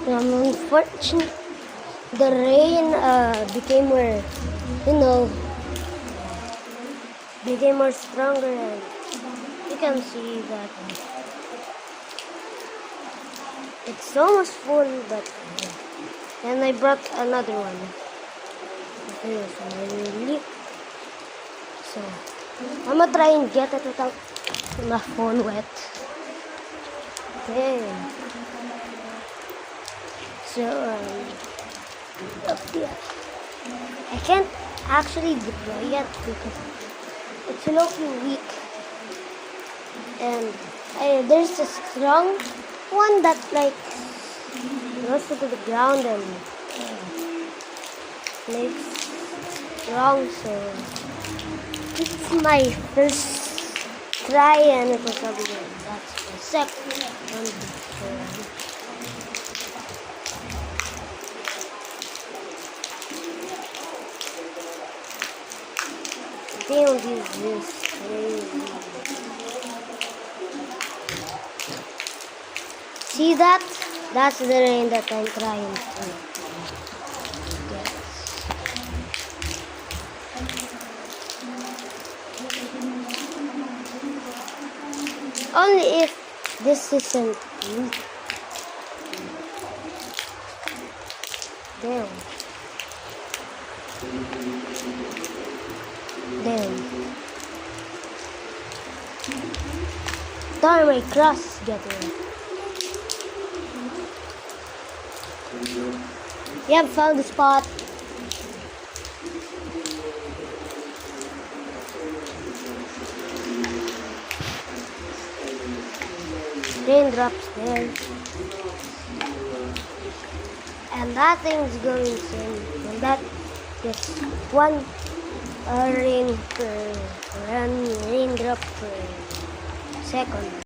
Unfortunately, the rain became more, became more stronger, and you can see that it's almost full, but and I brought another one. Here's my leak. So I'm gonna try and get it without my phone wet. Okay. So up there. I can't actually deploy yet because it's a little weak, and there's a strong one that like goes to the ground and makes strong. So this is my first try, and it was probably that's my second one. Damn, this is crazy. See that? That's the rain that I'm trying to get. Only if this isn't weak. Damn. Darn, my cross is getting. Yeah, found the spot. Raindrops there. And that thing's going insane. And that gets one raindrop per second.